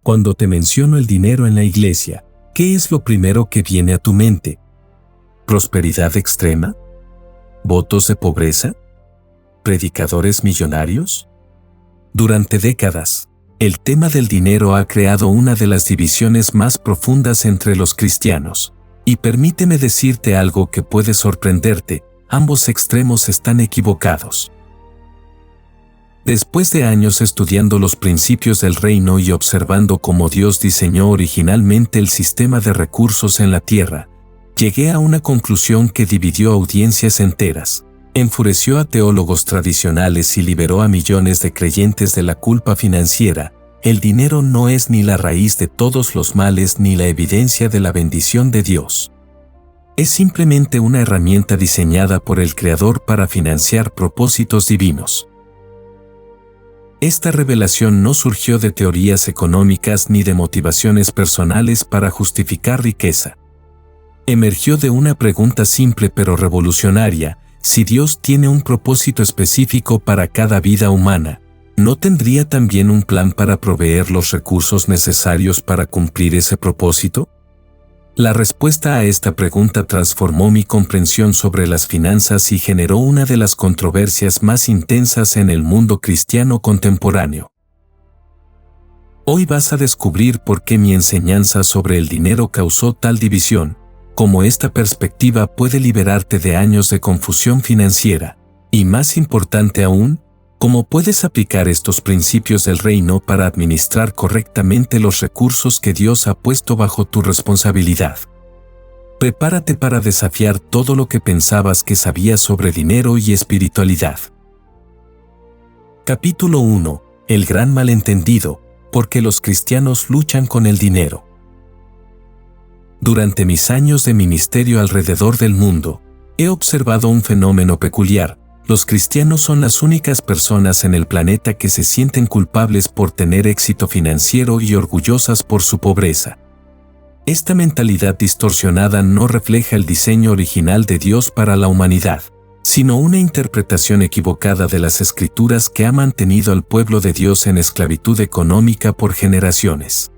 Cuando te menciono el dinero en la iglesia, ¿qué es lo primero que viene a tu mente? ¿Prosperidad extrema? ¿Votos de pobreza? ¿Predicadores millonarios? Durante décadas, el tema del dinero ha creado una de las divisiones más profundas entre los cristianos. Y permíteme decirte algo que puede sorprenderte, ambos extremos están equivocados. Después de años estudiando los principios del reino y observando cómo Dios diseñó originalmente el sistema de recursos en la tierra, llegué a una conclusión que dividió audiencias enteras, enfureció a teólogos tradicionales y liberó a millones de creyentes de la culpa financiera. El dinero no es ni la raíz de todos los males ni la evidencia de la bendición de Dios. Es simplemente una herramienta diseñada por el Creador para financiar propósitos divinos. Esta revelación no surgió de teorías económicas ni de motivaciones personales para justificar riqueza. Emergió de una pregunta simple pero revolucionaria: si Dios tiene un propósito específico para cada vida humana, ¿no tendría también un plan para proveer los recursos necesarios para cumplir ese propósito? La respuesta a esta pregunta transformó mi comprensión sobre las finanzas y generó una de las controversias más intensas en el mundo cristiano contemporáneo. Hoy vas a descubrir por qué mi enseñanza sobre el dinero causó tal división, cómo esta perspectiva puede liberarte de años de confusión financiera, y más importante aún, cómo puedes aplicar estos principios del reino para administrar correctamente los recursos que Dios ha puesto bajo tu responsabilidad. Prepárate para desafiar todo lo que pensabas que sabías sobre dinero y espiritualidad. Capítulo 1. El gran malentendido, porque los cristianos luchan con el dinero. Durante mis años de ministerio alrededor del mundo, he observado un fenómeno peculiar. Los cristianos son las únicas personas en el planeta que se sienten culpables por tener éxito financiero y orgullosas por su pobreza. Esta mentalidad distorsionada no refleja el diseño original de Dios para la humanidad, sino una interpretación equivocada de las Escrituras que ha mantenido al pueblo de Dios en esclavitud económica por generaciones.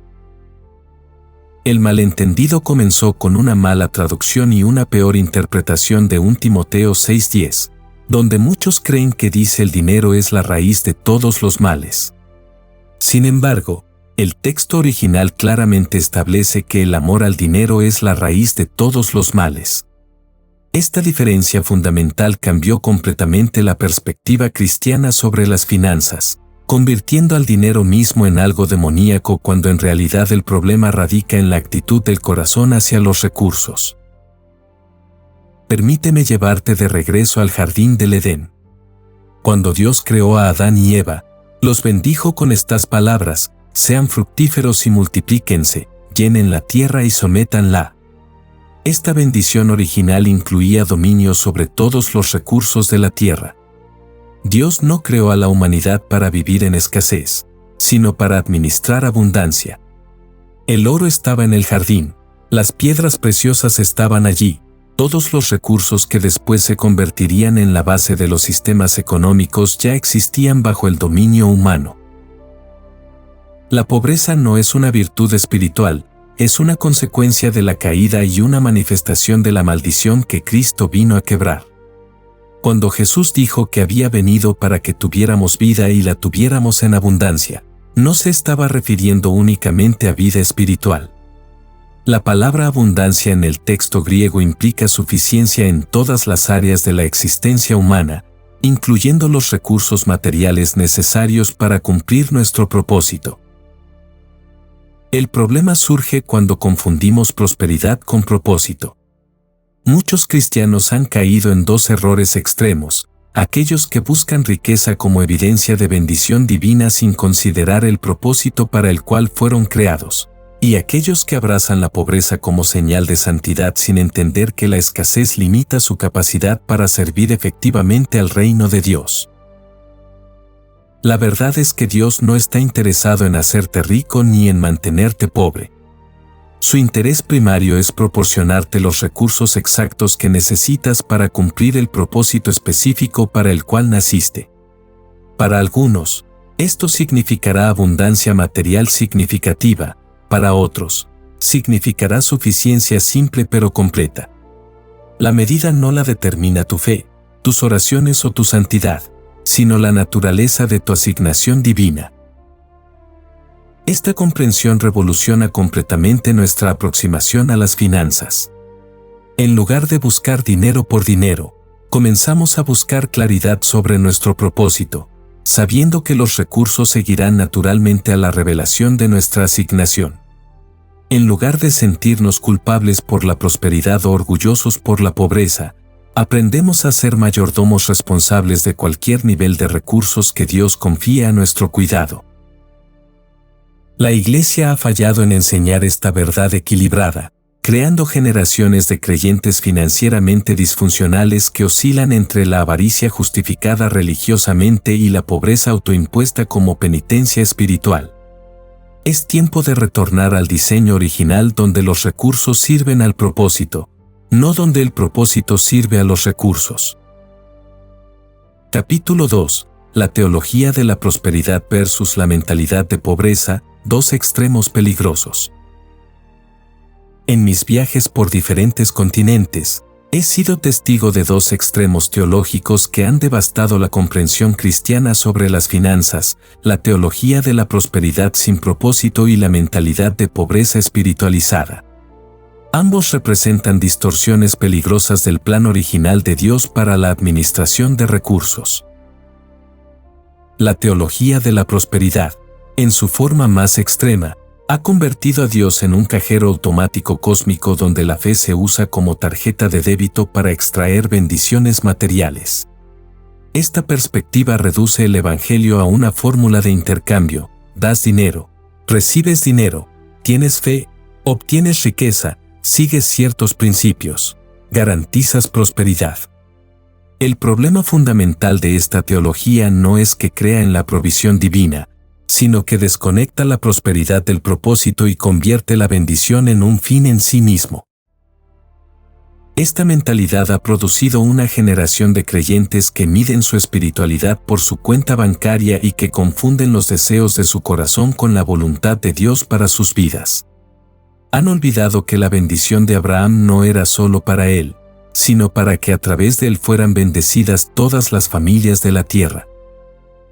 El malentendido comenzó con una mala traducción y una peor interpretación de 1 Timoteo 6:10. Donde muchos creen que dice el dinero es la raíz de todos los males. Sin embargo, el texto original claramente establece que el amor al dinero es la raíz de todos los males. Esta diferencia fundamental cambió completamente la perspectiva cristiana sobre las finanzas, convirtiendo al dinero mismo en algo demoníaco cuando en realidad el problema radica en la actitud del corazón hacia los recursos. Permíteme llevarte de regreso al jardín del Edén. Cuando Dios creó a Adán y Eva, los bendijo con estas palabras: sean fructíferos y multiplíquense, llenen la tierra y sométanla. Esta bendición original incluía dominio sobre todos los recursos de la tierra. Dios no creó a la humanidad para vivir en escasez, sino para administrar abundancia. El oro estaba en el jardín, las piedras preciosas estaban allí. Todos los recursos que después se convertirían en la base de los sistemas económicos ya existían bajo el dominio humano. La pobreza no es una virtud espiritual, es una consecuencia de la caída y una manifestación de la maldición que Cristo vino a quebrar. Cuando Jesús dijo que había venido para que tuviéramos vida y la tuviéramos en abundancia, no se estaba refiriendo únicamente a vida espiritual. La palabra abundancia en el texto griego implica suficiencia en todas las áreas de la existencia humana, incluyendo los recursos materiales necesarios para cumplir nuestro propósito. El problema surge cuando confundimos prosperidad con propósito. Muchos cristianos han caído en dos errores extremos: aquellos que buscan riqueza como evidencia de bendición divina sin considerar el propósito para el cual fueron creados, y aquellos que abrazan la pobreza como señal de santidad sin entender que la escasez limita su capacidad para servir efectivamente al reino de Dios. La verdad es que Dios no está interesado en hacerte rico ni en mantenerte pobre. Su interés primario es proporcionarte los recursos exactos que necesitas para cumplir el propósito específico para el cual naciste. Para algunos, Esto significará abundancia material significativa, para otros, significará suficiencia simple pero completa. La medida no la determina tu fe, tus oraciones o tu santidad, sino la naturaleza de tu asignación divina. Esta comprensión revoluciona completamente nuestra aproximación a las finanzas. En lugar de buscar dinero por dinero, comenzamos a buscar claridad sobre nuestro propósito, sabiendo que los recursos seguirán naturalmente a la revelación de nuestra asignación. En lugar de sentirnos culpables por la prosperidad o orgullosos por la pobreza, aprendemos a ser mayordomos responsables de cualquier nivel de recursos que Dios confíe a nuestro cuidado. La Iglesia ha fallado en enseñar esta verdad equilibrada, creando generaciones de creyentes financieramente disfuncionales que oscilan entre la avaricia justificada religiosamente y la pobreza autoimpuesta como penitencia espiritual. Es tiempo de retornar al diseño original donde los recursos sirven al propósito, no donde el propósito sirve a los recursos. Capítulo 2. La teología de la prosperidad versus la mentalidad de pobreza, dos extremos peligrosos. En mis viajes por diferentes continentes, he sido testigo de dos extremos teológicos que han devastado la comprensión cristiana sobre las finanzas, la teología de la prosperidad sin propósito y la mentalidad de pobreza espiritualizada. Ambos representan distorsiones peligrosas del plan original de Dios para la administración de recursos. La teología de la prosperidad, en su forma más extrema, ha convertido a Dios en un cajero automático cósmico donde la fe se usa como tarjeta de débito para extraer bendiciones materiales. Esta perspectiva reduce el Evangelio a una fórmula de intercambio: das dinero, recibes dinero, tienes fe, obtienes riqueza, sigues ciertos principios, garantizas prosperidad. El problema fundamental de esta teología no es que crea en la provisión divina, sino que desconecta la prosperidad del propósito y convierte la bendición en un fin en sí mismo. Esta mentalidad ha producido una generación de creyentes que miden su espiritualidad por su cuenta bancaria y que confunden los deseos de su corazón con la voluntad de Dios para sus vidas. Han olvidado que la bendición de Abraham no era solo para él, sino para que a través de él fueran bendecidas todas las familias de la tierra.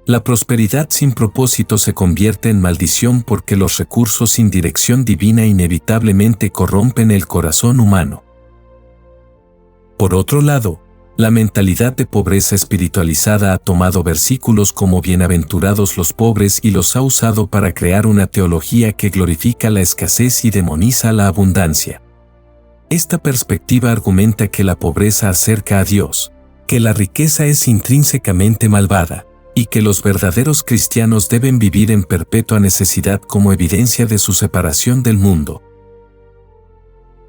La prosperidad sin propósito se convierte en maldición porque los recursos sin dirección divina inevitablemente corrompen el corazón humano. Por otro lado, la mentalidad de pobreza espiritualizada ha tomado versículos como bienaventurados los pobres y los ha usado para crear una teología que glorifica la escasez y demoniza la abundancia. Esta perspectiva argumenta que la pobreza acerca a Dios, que la riqueza es intrínsecamente malvada, y que los verdaderos cristianos deben vivir en perpetua necesidad como evidencia de su separación del mundo.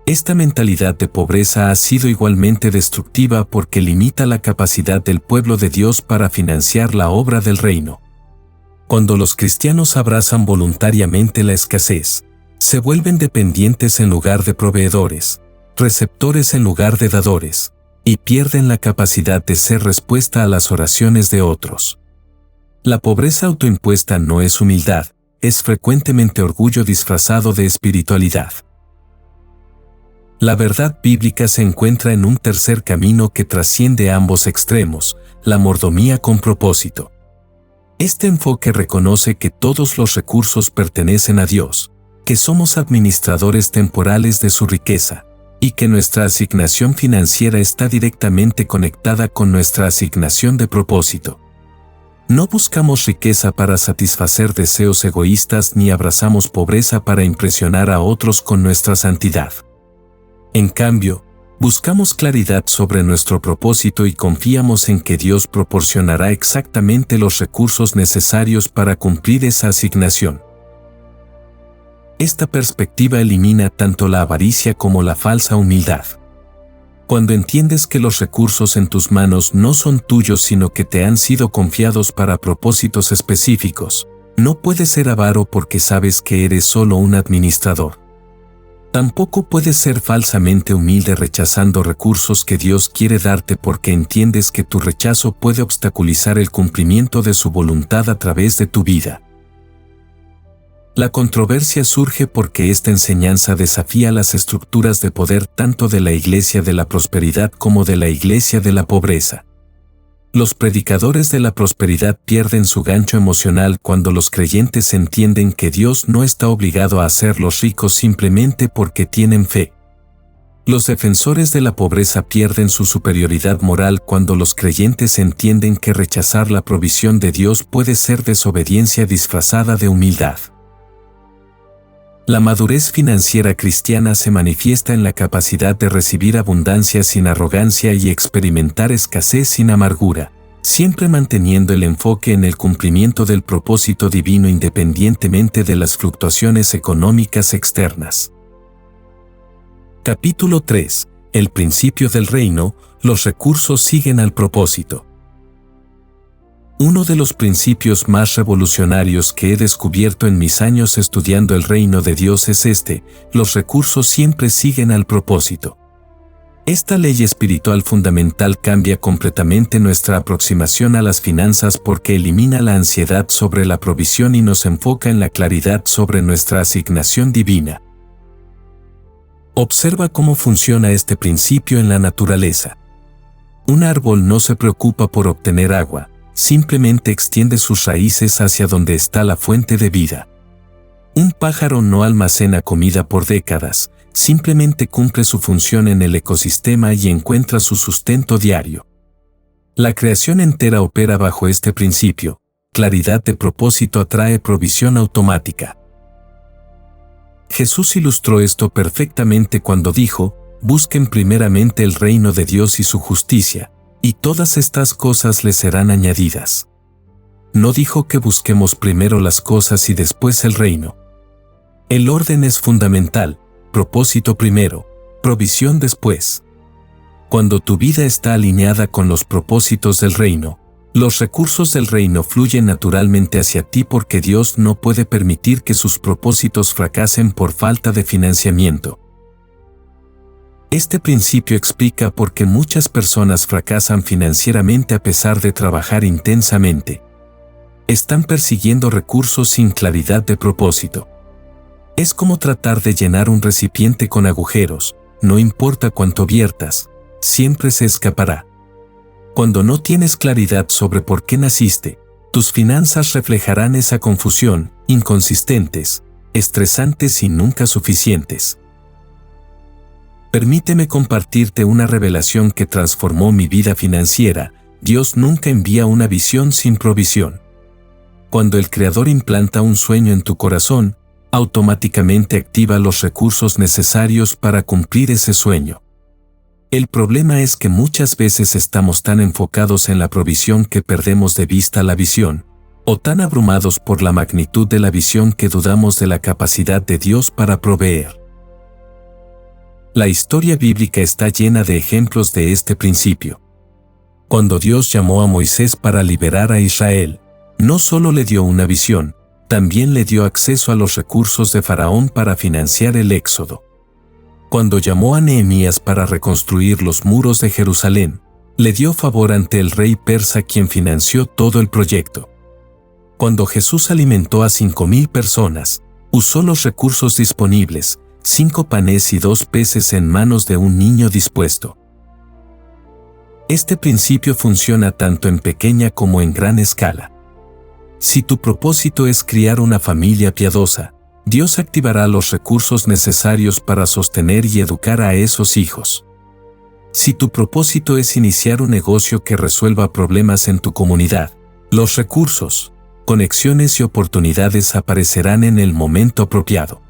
Esta mentalidad de pobreza ha sido igualmente destructiva porque limita la capacidad del pueblo de Dios para financiar la obra del reino. Cuando los cristianos abrazan voluntariamente la escasez, se vuelven dependientes en lugar de proveedores, receptores en lugar de dadores, y pierden la capacidad de ser respuesta a las oraciones de otros. La pobreza autoimpuesta no es humildad, es frecuentemente orgullo disfrazado de espiritualidad. La verdad bíblica se encuentra en un tercer camino que trasciende ambos extremos, la mordomía con propósito. Este enfoque reconoce que todos los recursos pertenecen a Dios, que somos administradores temporales de su riqueza, y que nuestra asignación financiera está directamente conectada con nuestra asignación de propósito. No buscamos riqueza para satisfacer deseos egoístas ni abrazamos pobreza para impresionar a otros con nuestra santidad. En cambio, buscamos claridad sobre nuestro propósito y confiamos en que Dios proporcionará exactamente los recursos necesarios para cumplir esa asignación. Esta perspectiva elimina tanto la avaricia como la falsa humildad. Cuando entiendes que los recursos en tus manos no son tuyos sino que te han sido confiados para propósitos específicos, no puedes ser avaro porque sabes que eres solo un administrador. Tampoco puedes ser falsamente humilde rechazando recursos que Dios quiere darte porque entiendes que tu rechazo puede obstaculizar el cumplimiento de su voluntad a través de tu vida. La controversia surge porque esta enseñanza desafía las estructuras de poder tanto de la Iglesia de la Prosperidad como de la Iglesia de la Pobreza. Los predicadores de la prosperidad pierden su gancho emocional cuando los creyentes entienden que Dios no está obligado a hacerlos ricos simplemente porque tienen fe. Los defensores de la pobreza pierden su superioridad moral cuando los creyentes entienden que rechazar la provisión de Dios puede ser desobediencia disfrazada de humildad. La madurez financiera cristiana se manifiesta en la capacidad de recibir abundancia sin arrogancia y experimentar escasez sin amargura, siempre manteniendo el enfoque en el cumplimiento del propósito divino independientemente de las fluctuaciones económicas externas. Capítulo 3. El principio del reino, los recursos siguen al propósito. Uno de los principios más revolucionarios que he descubierto en mis años estudiando el reino de Dios es este: los recursos siempre siguen al propósito. Esta ley espiritual fundamental cambia completamente nuestra aproximación a las finanzas porque elimina la ansiedad sobre la provisión y nos enfoca en la claridad sobre nuestra asignación divina. Observa cómo funciona este principio en la naturaleza. Un árbol no se preocupa por obtener agua, simplemente extiende sus raíces hacia donde está la fuente de vida. Un pájaro no almacena comida por décadas, simplemente cumple su función en el ecosistema y encuentra su sustento diario. La creación entera opera bajo este principio: claridad de propósito atrae provisión automática. Jesús ilustró esto perfectamente cuando dijo: busquen primeramente el reino de Dios y su justicia, y todas estas cosas les serán añadidas. No dijo que busquemos primero las cosas y después el reino. El orden es fundamental: propósito primero, provisión después. Cuando tu vida está alineada con los propósitos del reino, los recursos del reino fluyen naturalmente hacia ti porque Dios no puede permitir que sus propósitos fracasen por falta de financiamiento. Este principio explica por qué muchas personas fracasan financieramente a pesar de trabajar intensamente. Están persiguiendo recursos sin claridad de propósito. Es como tratar de llenar un recipiente con agujeros: no importa cuánto viertas, siempre se escapará. Cuando no tienes claridad sobre por qué naciste, tus finanzas reflejarán esa confusión, inconsistentes, estresantes y nunca suficientes. Permíteme compartirte una revelación que transformó mi vida financiera. Dios nunca envía una visión sin provisión. Cuando el Creador implanta un sueño en tu corazón, automáticamente activa los recursos necesarios para cumplir ese sueño. El problema es que muchas veces estamos tan enfocados en la provisión que perdemos de vista la visión, o tan abrumados por la magnitud de la visión que dudamos de la capacidad de Dios para proveer. La historia bíblica está llena de ejemplos de este principio. Cuando Dios llamó a Moisés para liberar a Israel, no solo le dio una visión, también le dio acceso a los recursos de Faraón para financiar el éxodo. Cuando llamó a Nehemías para reconstruir los muros de Jerusalén, le dio favor ante el rey persa quien financió todo el proyecto. Cuando Jesús alimentó a 5,000 personas, usó los recursos disponibles: 5 panes y 2 peces en manos de un niño dispuesto. Este principio funciona tanto en pequeña como en gran escala. Si tu propósito es criar una familia piadosa, Dios activará los recursos necesarios para sostener y educar a esos hijos. Si tu propósito es iniciar un negocio que resuelva problemas en tu comunidad, los recursos, conexiones y oportunidades aparecerán en el momento apropiado.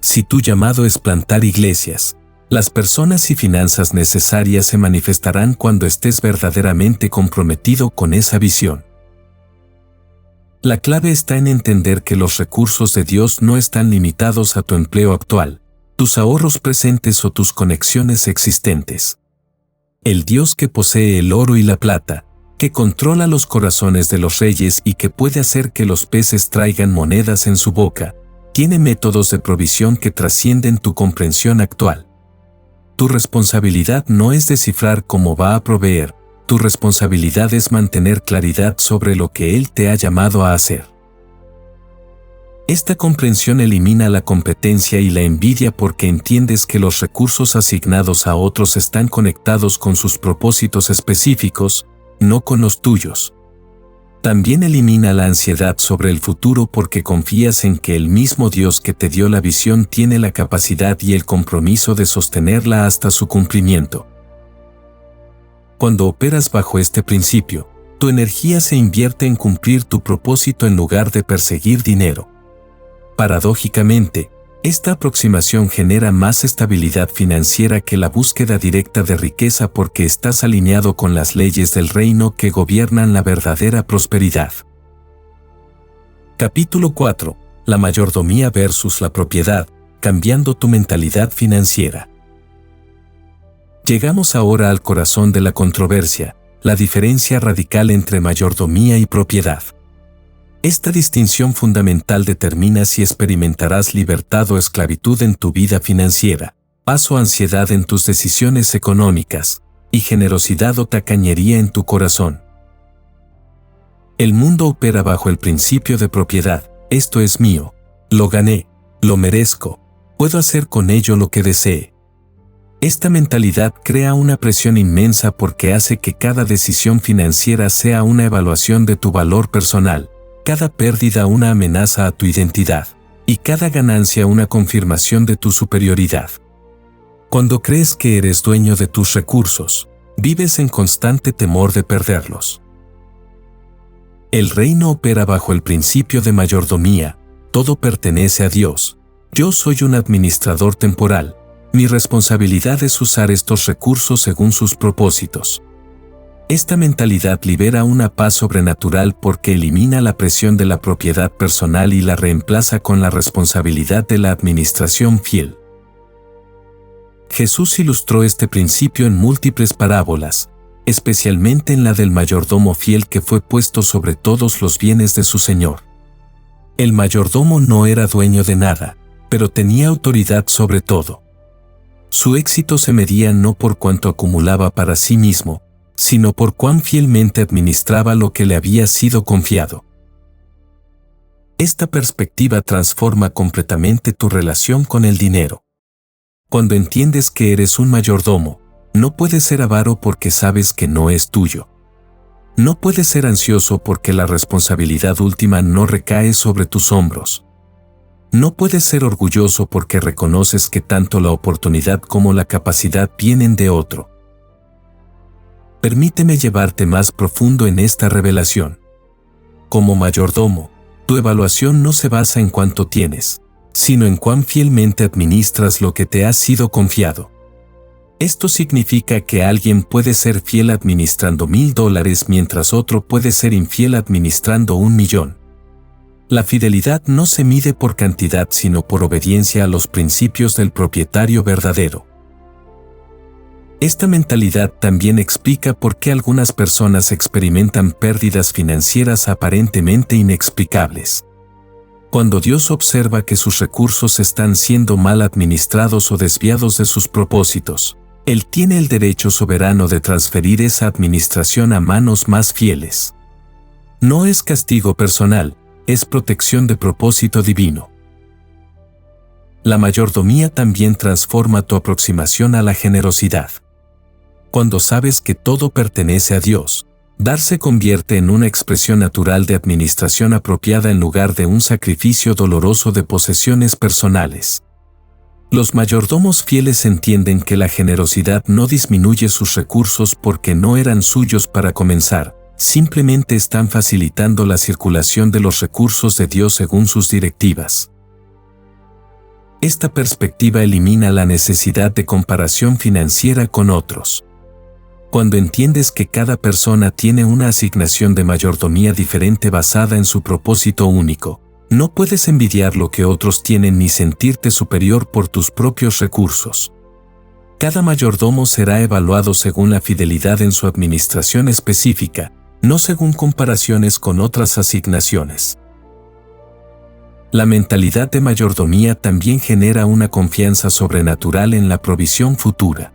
Si tu llamado es plantar iglesias, las personas y finanzas necesarias se manifestarán cuando estés verdaderamente comprometido con esa visión. La clave está en entender que los recursos de Dios no están limitados a tu empleo actual, tus ahorros presentes o tus conexiones existentes. El Dios que posee el oro y la plata, que controla los corazones de los reyes y que puede hacer que los peces traigan monedas en su boca, tiene métodos de provisión que trascienden tu comprensión actual. Tu responsabilidad no es descifrar cómo va a proveer, tu responsabilidad es mantener claridad sobre lo que Él te ha llamado a hacer. Esta comprensión elimina la competencia y la envidia porque entiendes que los recursos asignados a otros están conectados con sus propósitos específicos, no con los tuyos. También elimina la ansiedad sobre el futuro porque confías en que el mismo Dios que te dio la visión tiene la capacidad y el compromiso de sostenerla hasta su cumplimiento. Cuando operas bajo este principio, tu energía se invierte en cumplir tu propósito en lugar de perseguir dinero. Paradójicamente, esta aproximación genera más estabilidad financiera que la búsqueda directa de riqueza porque estás alineado con las leyes del reino que gobiernan la verdadera prosperidad. Capítulo 4. La mayordomía versus la propiedad, cambiando tu mentalidad financiera. Llegamos ahora al corazón de la controversia, la diferencia radical entre mayordomía y propiedad. Esta distinción fundamental determina si experimentarás libertad o esclavitud en tu vida financiera, paz o ansiedad en tus decisiones económicas, y generosidad o tacañería en tu corazón. El mundo opera bajo el principio de propiedad, esto es mío, lo gané, lo merezco, puedo hacer con ello lo que desee. Esta mentalidad crea una presión inmensa porque hace que cada decisión financiera sea una evaluación de tu valor personal, cada pérdida una amenaza a tu identidad, y cada ganancia una confirmación de tu superioridad. Cuando crees que eres dueño de tus recursos, vives en constante temor de perderlos. El reino opera bajo el principio de mayordomía, todo pertenece a Dios, yo soy un administrador temporal, mi responsabilidad es usar estos recursos según sus propósitos. Esta mentalidad libera una paz sobrenatural porque elimina la presión de la propiedad personal y la reemplaza con la responsabilidad de la administración fiel. Jesús ilustró este principio en múltiples parábolas, especialmente en la del mayordomo fiel que fue puesto sobre todos los bienes de su Señor. El mayordomo no era dueño de nada, pero tenía autoridad sobre todo. Su éxito se medía no por cuánto acumulaba para sí mismo, sino por cuán fielmente administraba lo que le había sido confiado. Esta perspectiva transforma completamente tu relación con el dinero. Cuando entiendes que eres un mayordomo, no puedes ser avaro porque sabes que no es tuyo. No puedes ser ansioso porque la responsabilidad última no recae sobre tus hombros. No puedes ser orgulloso porque reconoces que tanto la oportunidad como la capacidad vienen de otro. Permíteme llevarte más profundo en esta revelación. Como mayordomo, tu evaluación no se basa en cuánto tienes, sino en cuán fielmente administras lo que te ha sido confiado. Esto significa que alguien puede ser fiel administrando $1,000 mientras otro puede ser infiel administrando $1,000,000. La fidelidad no se mide por cantidad sino por obediencia a los principios del propietario verdadero. Esta mentalidad también explica por qué algunas personas experimentan pérdidas financieras aparentemente inexplicables. Cuando Dios observa que sus recursos están siendo mal administrados o desviados de sus propósitos, Él tiene el derecho soberano de transferir esa administración a manos más fieles. No es castigo personal, es protección de propósito divino. La mayordomía también transforma tu aproximación a la generosidad. Cuando sabes que todo pertenece a Dios, dar se convierte en una expresión natural de administración apropiada en lugar de un sacrificio doloroso de posesiones personales. Los mayordomos fieles entienden que la generosidad no disminuye sus recursos porque no eran suyos para comenzar, simplemente están facilitando la circulación de los recursos de Dios según sus directivas. Esta perspectiva elimina la necesidad de comparación financiera con otros. Cuando entiendes que cada persona tiene una asignación de mayordomía diferente basada en su propósito único, no puedes envidiar lo que otros tienen ni sentirte superior por tus propios recursos. Cada mayordomo será evaluado según la fidelidad en su administración específica, no según comparaciones con otras asignaciones. La mentalidad de mayordomía también genera una confianza sobrenatural en la provisión futura.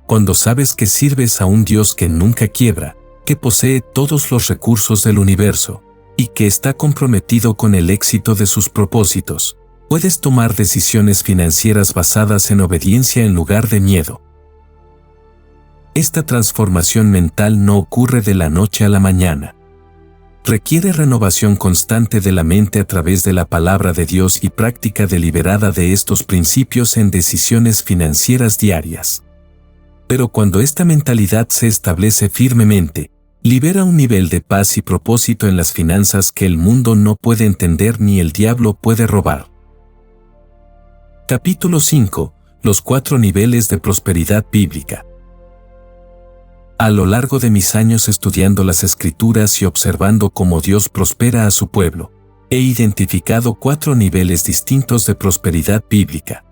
Cuando sabes que sirves a un Dios que nunca quiebra, que posee todos los recursos del universo, y que está comprometido con el éxito de sus propósitos, puedes tomar decisiones financieras basadas en obediencia en lugar de miedo. Esta transformación mental no ocurre de la noche a la mañana. Requiere renovación constante de la mente a través de la palabra de Dios y práctica deliberada de estos principios en decisiones financieras diarias. Pero cuando esta mentalidad se establece firmemente, libera un nivel de paz y propósito en las finanzas que el mundo no puede entender ni el diablo puede robar. Capítulo 5. Los 4 niveles de prosperidad bíblica. A lo largo de mis años estudiando las Escrituras y observando cómo Dios prospera a su pueblo, he identificado 4 niveles distintos de prosperidad bíblica.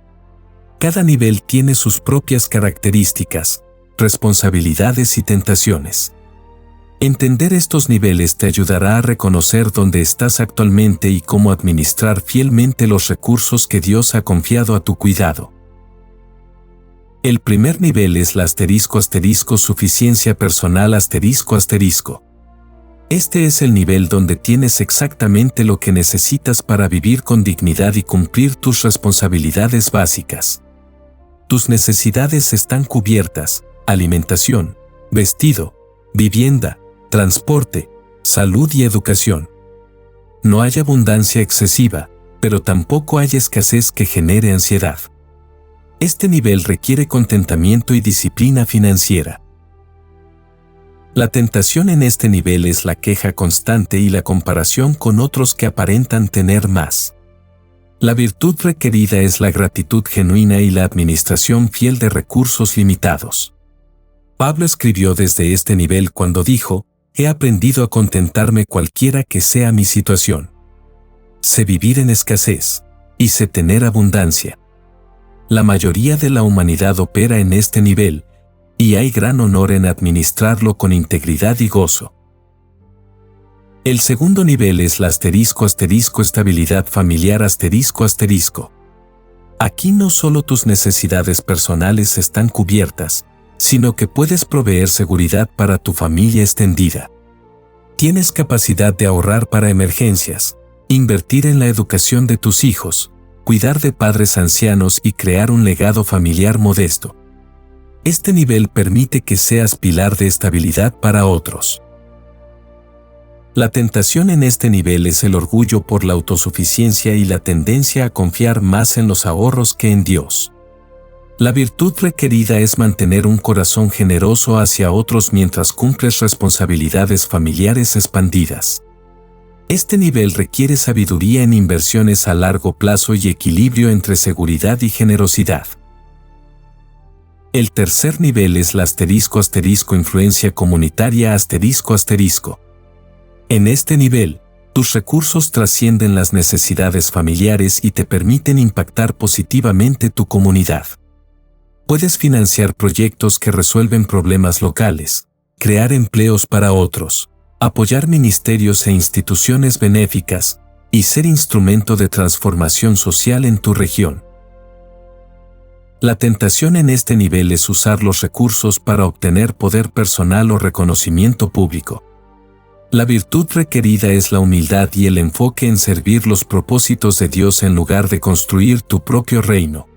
Cada nivel tiene sus propias características, responsabilidades y tentaciones. Entender estos niveles te ayudará a reconocer dónde estás actualmente y cómo administrar fielmente los recursos que Dios ha confiado a tu cuidado. El primer nivel es la ** suficiencia personal ***. Este es el nivel donde tienes exactamente lo que necesitas para vivir con dignidad y cumplir tus responsabilidades básicas. Tus necesidades están cubiertas: alimentación, vestido, vivienda, transporte, salud y educación. No hay abundancia excesiva, pero tampoco hay escasez que genere ansiedad. Este nivel requiere contentamiento y disciplina financiera. La tentación en este nivel es la queja constante y la comparación con otros que aparentan tener más. La virtud requerida es la gratitud genuina y la administración fiel de recursos limitados. Pablo escribió desde este nivel cuando dijo: «He aprendido a contentarme cualquiera que sea mi situación. Sé vivir en escasez, y sé tener abundancia». La mayoría de la humanidad opera en este nivel, y hay gran honor en administrarlo con integridad y gozo. El segundo nivel es la ** estabilidad familiar ***. Aquí no solo tus necesidades personales están cubiertas, sino que puedes proveer seguridad para tu familia extendida. Tienes capacidad de ahorrar para emergencias, invertir en la educación de tus hijos, cuidar de padres ancianos y crear un legado familiar modesto. Este nivel permite que seas pilar de estabilidad para otros. La tentación en este nivel es el orgullo por la autosuficiencia y la tendencia a confiar más en los ahorros que en Dios. La virtud requerida es mantener un corazón generoso hacia otros mientras cumples responsabilidades familiares expandidas. Este nivel requiere sabiduría en inversiones a largo plazo y equilibrio entre seguridad y generosidad. El tercer nivel es la ** influencia comunitaria ***. En este nivel, tus recursos trascienden las necesidades familiares y te permiten impactar positivamente tu comunidad. Puedes financiar proyectos que resuelven problemas locales, crear empleos para otros, apoyar ministerios e instituciones benéficas, y ser instrumento de transformación social en tu región. La tentación en este nivel es usar los recursos para obtener poder personal o reconocimiento público. La virtud requerida es la humildad y el enfoque en servir los propósitos de Dios en lugar de construir tu propio reino.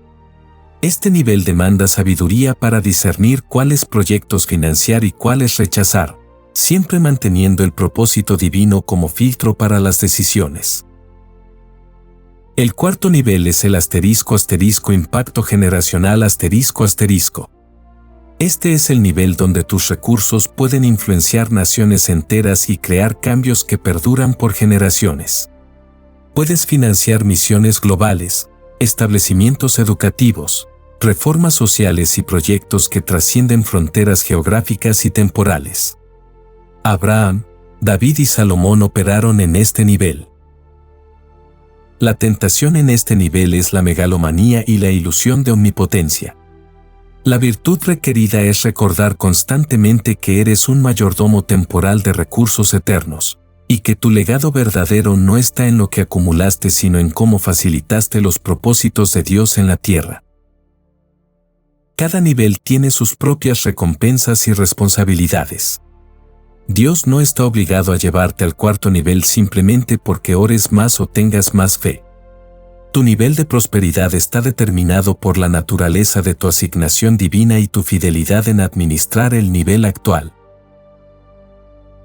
Este nivel demanda sabiduría para discernir cuáles proyectos financiar y cuáles rechazar, siempre manteniendo el propósito divino como filtro para las decisiones. El cuarto nivel es el ** impacto generacional ***. Este es el nivel donde tus recursos pueden influenciar naciones enteras y crear cambios que perduran por generaciones. Puedes financiar misiones globales, establecimientos educativos, reformas sociales y proyectos que trascienden fronteras geográficas y temporales. Abraham, David y Salomón operaron en este nivel. La tentación en este nivel es la megalomanía y la ilusión de omnipotencia. La virtud requerida es recordar constantemente que eres un mayordomo temporal de recursos eternos, y que tu legado verdadero no está en lo que acumulaste sino en cómo facilitaste los propósitos de Dios en la tierra. Cada nivel tiene sus propias recompensas y responsabilidades. Dios no está obligado a llevarte al cuarto nivel simplemente porque ores más o tengas más fe. Tu nivel de prosperidad está determinado por la naturaleza de tu asignación divina y tu fidelidad en administrar el nivel actual.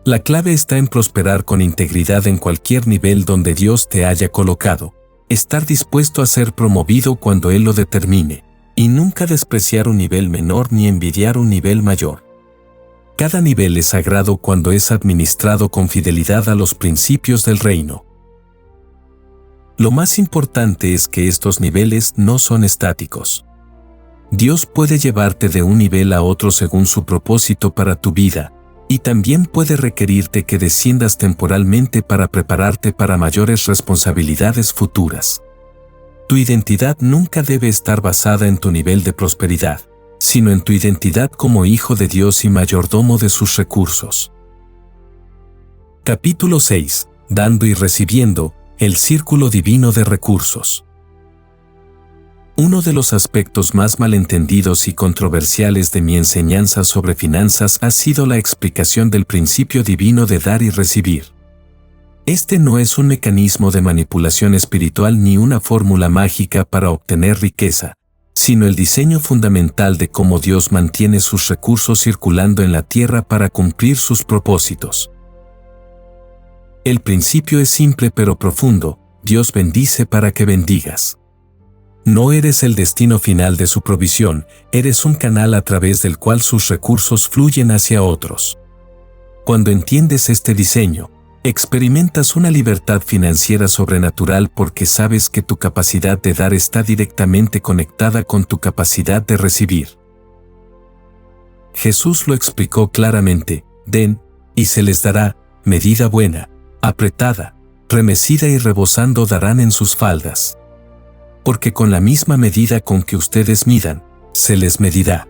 La clave está en prosperar con integridad en cualquier nivel donde Dios te haya colocado, estar dispuesto a ser promovido cuando Él lo determine, y nunca despreciar un nivel menor ni envidiar un nivel mayor. Cada nivel es sagrado cuando es administrado con fidelidad a los principios del reino. Lo más importante es que estos niveles no son estáticos. Dios puede llevarte de un nivel a otro según su propósito para tu vida, y también puede requerirte que desciendas temporalmente para prepararte para mayores responsabilidades futuras. Tu identidad nunca debe estar basada en tu nivel de prosperidad, sino en tu identidad como hijo de Dios y mayordomo de sus recursos. Capítulo 6. Dando y recibiendo, el círculo divino de recursos. Uno de los aspectos más malentendidos y controversiales de mi enseñanza sobre finanzas ha sido la explicación del principio divino de dar y recibir. Este no es un mecanismo de manipulación espiritual ni una fórmula mágica para obtener riqueza, sino el diseño fundamental de cómo Dios mantiene sus recursos circulando en la tierra para cumplir sus propósitos. El principio es simple pero profundo: Dios bendice para que bendigas. No eres el destino final de su provisión, eres un canal a través del cual sus recursos fluyen hacia otros. Cuando entiendes este diseño, experimentas una libertad financiera sobrenatural porque sabes que tu capacidad de dar está directamente conectada con tu capacidad de recibir. Jesús lo explicó claramente: den, y se les dará, medida buena, apretada, remecida y rebosando darán en sus faldas. Porque con la misma medida con que ustedes midan, se les medirá.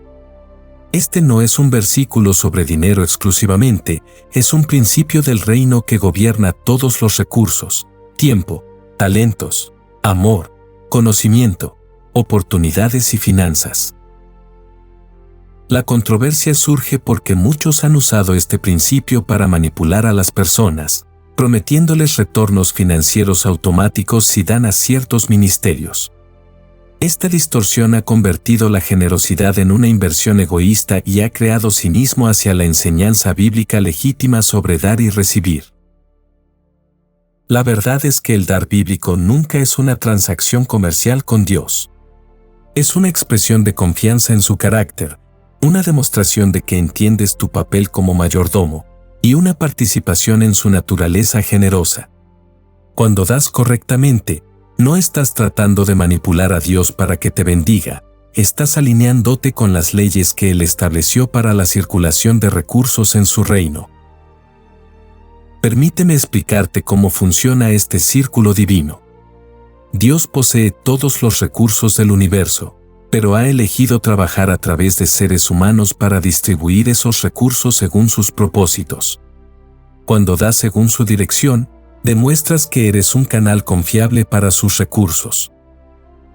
Este no es un versículo sobre dinero exclusivamente, es un principio del reino que gobierna todos los recursos: tiempo, talentos, amor, conocimiento, oportunidades y finanzas. La controversia surge porque muchos han usado este principio para manipular a las personas, prometiéndoles retornos financieros automáticos si dan a ciertos ministerios. Esta distorsión ha convertido la generosidad en una inversión egoísta y ha creado cinismo hacia la enseñanza bíblica legítima sobre dar y recibir. La verdad es que el dar bíblico nunca es una transacción comercial con Dios. Es una expresión de confianza en su carácter, una demostración de que entiendes tu papel como mayordomo, y una participación en su naturaleza generosa. Cuando das correctamente, no estás tratando de manipular a Dios para que te bendiga, estás alineándote con las leyes que Él estableció para la circulación de recursos en su reino. Permíteme explicarte cómo funciona este círculo divino. Dios posee todos los recursos del universo, pero ha elegido trabajar a través de seres humanos para distribuir esos recursos según sus propósitos. Cuando das según su dirección, demuestras que eres un canal confiable para sus recursos.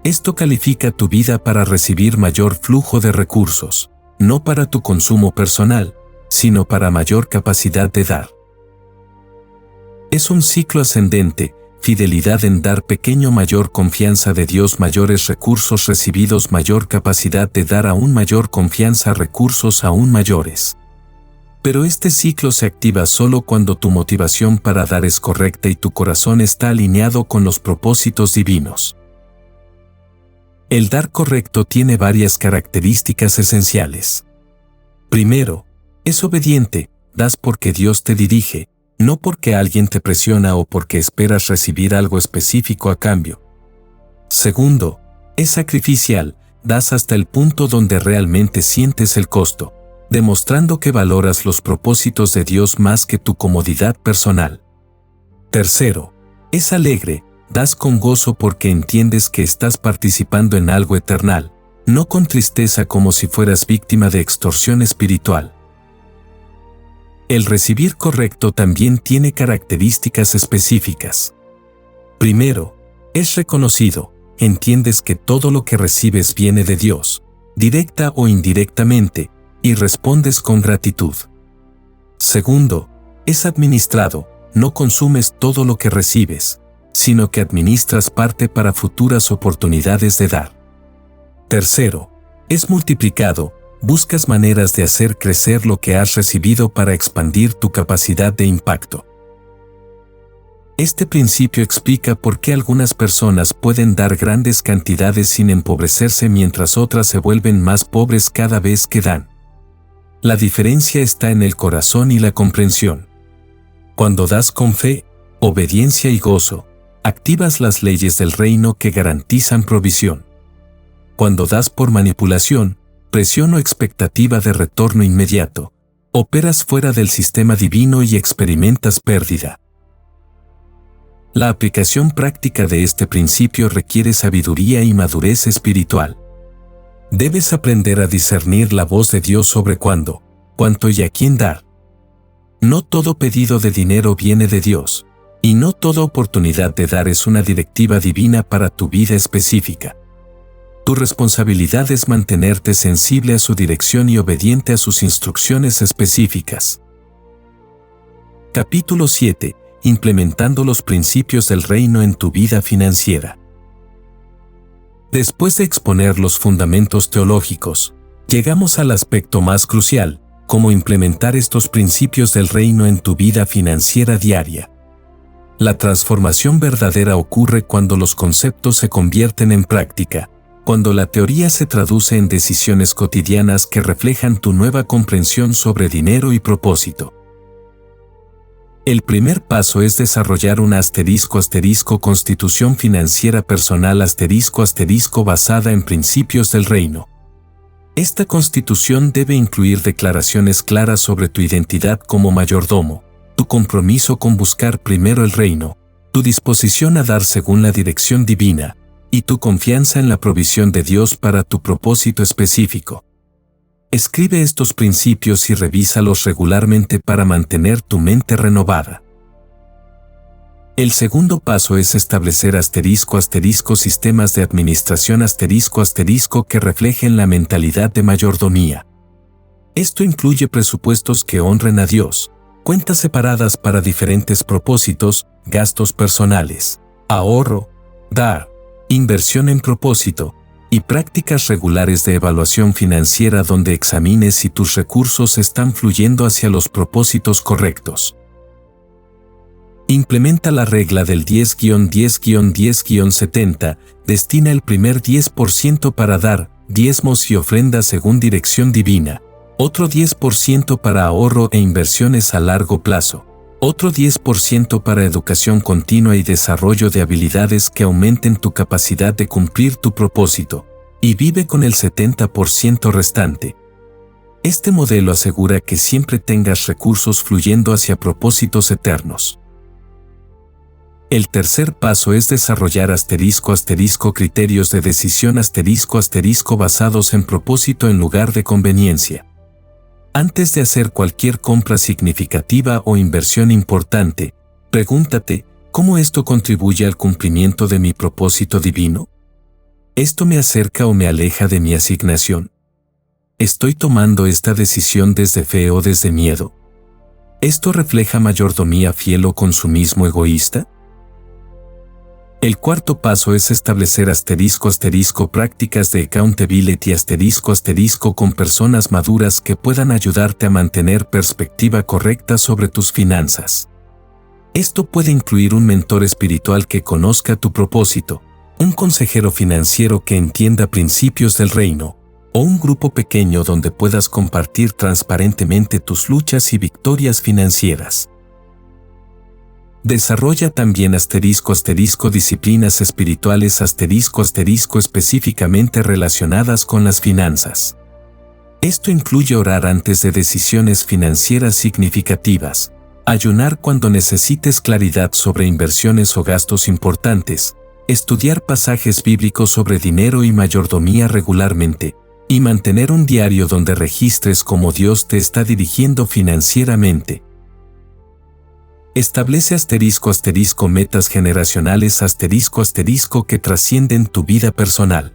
Esto califica tu vida para recibir mayor flujo de recursos, no para tu consumo personal, sino para mayor capacidad de dar. Es un ciclo ascendente: fidelidad en dar pequeño, mayor confianza de Dios, mayores recursos recibidos, mayor capacidad de dar, aún mayor confianza, recursos aún mayores. Pero este ciclo se activa solo cuando tu motivación para dar es correcta y tu corazón está alineado con los propósitos divinos. El dar correcto tiene varias características esenciales. Primero, es obediente: das porque Dios te dirige, no porque alguien te presiona o porque esperas recibir algo específico a cambio. Segundo, es sacrificial: das hasta el punto donde realmente sientes el costo, demostrando que valoras los propósitos de Dios más que tu comodidad personal. Tercero, es alegre: das con gozo porque entiendes que estás participando en algo eternal, no con tristeza como si fueras víctima de extorsión espiritual. El recibir correcto también tiene características específicas. Primero, es reconocido, entiendes que todo lo que recibes viene de Dios, directa o indirectamente, y respondes con gratitud. Segundo, es administrado, no consumes todo lo que recibes, sino que administras parte para futuras oportunidades de dar. Tercero, es multiplicado, buscas maneras de hacer crecer lo que has recibido para expandir tu capacidad de impacto. Este principio explica por qué algunas personas pueden dar grandes cantidades sin empobrecerse mientras otras se vuelven más pobres cada vez que dan. La diferencia está en el corazón y la comprensión. Cuando das con fe, obediencia y gozo, activas las leyes del reino que garantizan provisión. Cuando das por manipulación, presión o expectativa de retorno inmediato, operas fuera del sistema divino y experimentas pérdida. La aplicación práctica de este principio requiere sabiduría y madurez espiritual. Debes aprender a discernir la voz de Dios sobre cuándo, cuánto y a quién dar. No todo pedido de dinero viene de Dios, y no toda oportunidad de dar es una directiva divina para tu vida específica. Tu responsabilidad es mantenerte sensible a su dirección y obediente a sus instrucciones específicas. Capítulo 7. Implementando los principios del reino en tu vida financiera. Después de exponer los fundamentos teológicos, llegamos al aspecto más crucial, cómo implementar estos principios del reino en tu vida financiera diaria. La transformación verdadera ocurre cuando los conceptos se convierten en práctica, cuando la teoría se traduce en decisiones cotidianas que reflejan tu nueva comprensión sobre dinero y propósito. El primer paso es desarrollar una ** constitución financiera personal ** basada en principios del reino. Esta constitución debe incluir declaraciones claras sobre tu identidad como mayordomo, tu compromiso con buscar primero el reino, tu disposición a dar según la dirección divina, y tu confianza en la provisión de Dios para tu propósito específico. Escribe estos principios y revísalos regularmente para mantener tu mente renovada. El segundo paso es establecer ** sistemas de administración ** que reflejen la mentalidad de mayordomía. Esto incluye presupuestos que honren a Dios, cuentas separadas para diferentes propósitos, gastos personales, ahorro, dar, inversión en propósito, y prácticas regulares de evaluación financiera donde examines si tus recursos están fluyendo hacia los propósitos correctos. Implementa la regla del 10-10-10-70, destina el primer 10% para dar, diezmos y ofrendas según dirección divina, otro 10% para ahorro e inversiones a largo plazo, otro 10% para educación continua y desarrollo de habilidades que aumenten tu capacidad de cumplir tu propósito, y vive con el 70% restante. Este modelo asegura que siempre tengas recursos fluyendo hacia propósitos eternos. El tercer paso es desarrollar ** criterios de decisión ** basados en propósito en lugar de conveniencia. Antes de hacer cualquier compra significativa o inversión importante, pregúntate, ¿cómo esto contribuye al cumplimiento de mi propósito divino? ¿Esto me acerca o me aleja de mi asignación? ¿Estoy tomando esta decisión desde fe o desde miedo? ¿Esto refleja mayordomía fiel o consumismo egoísta? El cuarto paso es establecer ** prácticas de accountability ** con personas maduras que puedan ayudarte a mantener perspectiva correcta sobre tus finanzas. Esto puede incluir un mentor espiritual que conozca tu propósito, un consejero financiero que entienda principios del reino, o un grupo pequeño donde puedas compartir transparentemente tus luchas y victorias financieras. Desarrolla también ** disciplinas espirituales ** específicamente relacionadas con las finanzas. Esto incluye orar antes de decisiones financieras significativas, ayunar cuando necesites claridad sobre inversiones o gastos importantes, estudiar pasajes bíblicos sobre dinero y mayordomía regularmente, y mantener un diario donde registres cómo Dios te está dirigiendo financieramente. Establece ** metas generacionales ** que trascienden tu vida personal.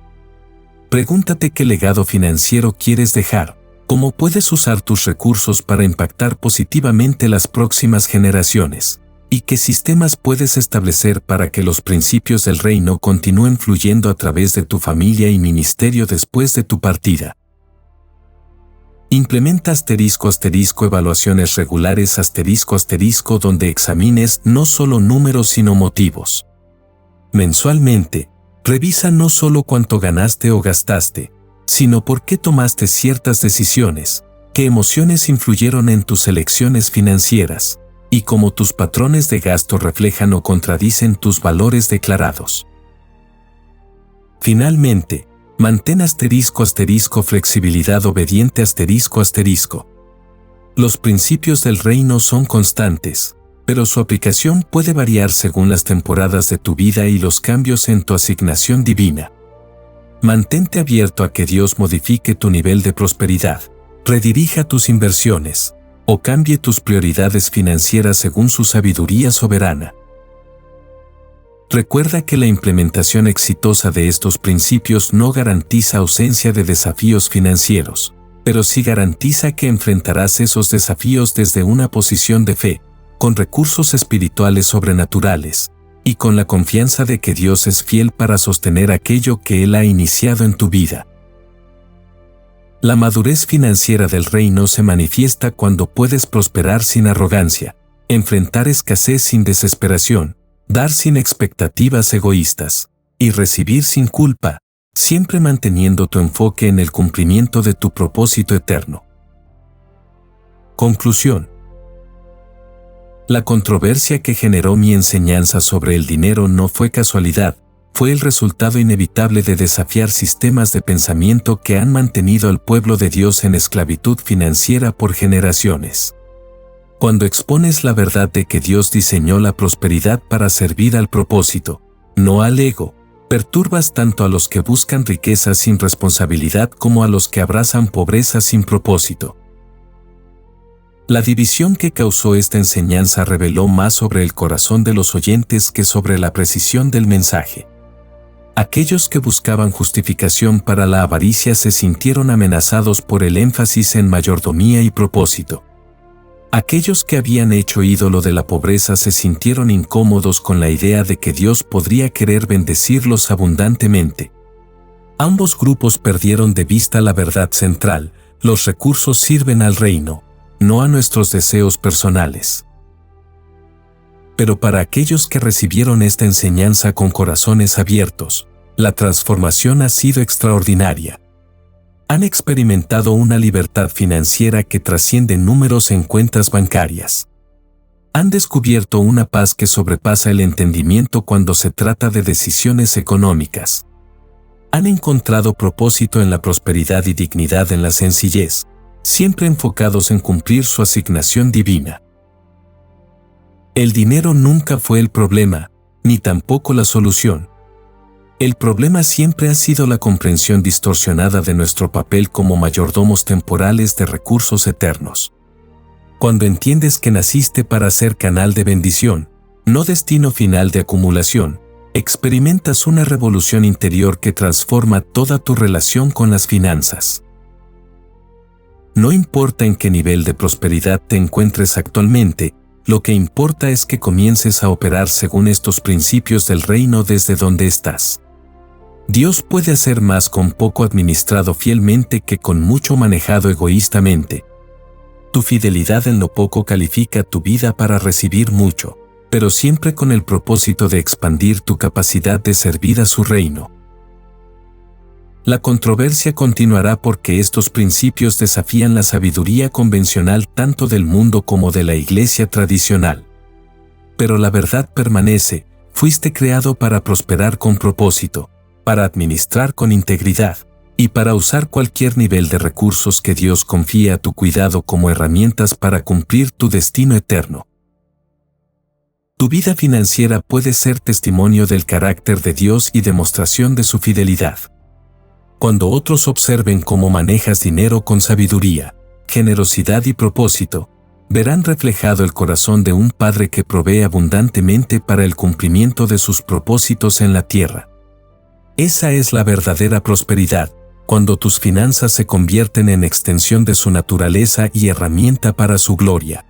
Pregúntate qué legado financiero quieres dejar, cómo puedes usar tus recursos para impactar positivamente las próximas generaciones, y qué sistemas puedes establecer para que los principios del reino continúen fluyendo a través de tu familia y ministerio después de tu partida. Implementa ** evaluaciones regulares ** donde examines no solo números sino motivos. Mensualmente, revisa no solo cuánto ganaste o gastaste, sino por qué tomaste ciertas decisiones, qué emociones influyeron en tus elecciones financieras, y cómo tus patrones de gasto reflejan o contradicen tus valores declarados. Finalmente, mantén ** flexibilidad obediente **. Los principios del reino son constantes, pero su aplicación puede variar según las temporadas de tu vida y los cambios en tu asignación divina. Mantente abierto a que Dios modifique tu nivel de prosperidad, redirija tus inversiones, o cambie tus prioridades financieras según su sabiduría soberana. Recuerda que la implementación exitosa de estos principios no garantiza ausencia de desafíos financieros, pero sí garantiza que enfrentarás esos desafíos desde una posición de fe, con recursos espirituales sobrenaturales, y con la confianza de que Dios es fiel para sostener aquello que Él ha iniciado en tu vida. La madurez financiera del reino se manifiesta cuando puedes prosperar sin arrogancia, enfrentar escasez sin desesperación, dar sin expectativas egoístas, y recibir sin culpa, siempre manteniendo tu enfoque en el cumplimiento de tu propósito eterno. Conclusión. La controversia que generó mi enseñanza sobre el dinero no fue casualidad, fue el resultado inevitable de desafiar sistemas de pensamiento que han mantenido al pueblo de Dios en esclavitud financiera por generaciones. Cuando expones la verdad de que Dios diseñó la prosperidad para servir al propósito, no al ego, perturbas tanto a los que buscan riqueza sin responsabilidad como a los que abrazan pobreza sin propósito. La división que causó esta enseñanza reveló más sobre el corazón de los oyentes que sobre la precisión del mensaje. Aquellos que buscaban justificación para la avaricia se sintieron amenazados por el énfasis en mayordomía y propósito. Aquellos que habían hecho ídolo de la pobreza se sintieron incómodos con la idea de que Dios podría querer bendecirlos abundantemente. Ambos grupos perdieron de vista la verdad central: los recursos sirven al reino, no a nuestros deseos personales. Pero para aquellos que recibieron esta enseñanza con corazones abiertos, la transformación ha sido extraordinaria. Han experimentado una libertad financiera que trasciende números en cuentas bancarias. Han descubierto una paz que sobrepasa el entendimiento cuando se trata de decisiones económicas. Han encontrado propósito en la prosperidad y dignidad en la sencillez, siempre enfocados en cumplir su asignación divina. El dinero nunca fue el problema, ni tampoco la solución. El problema siempre ha sido la comprensión distorsionada de nuestro papel como mayordomos temporales de recursos eternos. Cuando entiendes que naciste para ser canal de bendición, no destino final de acumulación, experimentas una revolución interior que transforma toda tu relación con las finanzas. No importa en qué nivel de prosperidad te encuentres actualmente, lo que importa es que comiences a operar según estos principios del reino desde donde estás. Dios puede hacer más con poco administrado fielmente que con mucho manejado egoístamente. Tu fidelidad en lo poco califica tu vida para recibir mucho, pero siempre con el propósito de expandir tu capacidad de servir a su reino. La controversia continuará porque estos principios desafían la sabiduría convencional tanto del mundo como de la iglesia tradicional. Pero la verdad permanece: fuiste creado para prosperar con propósito, para administrar con integridad, y para usar cualquier nivel de recursos que Dios confíe a tu cuidado como herramientas para cumplir tu destino eterno. Tu vida financiera puede ser testimonio del carácter de Dios y demostración de su fidelidad. Cuando otros observen cómo manejas dinero con sabiduría, generosidad y propósito, verán reflejado el corazón de un Padre que provee abundantemente para el cumplimiento de sus propósitos en la tierra. Esa es la verdadera prosperidad, cuando tus finanzas se convierten en extensión de su naturaleza y herramienta para su gloria.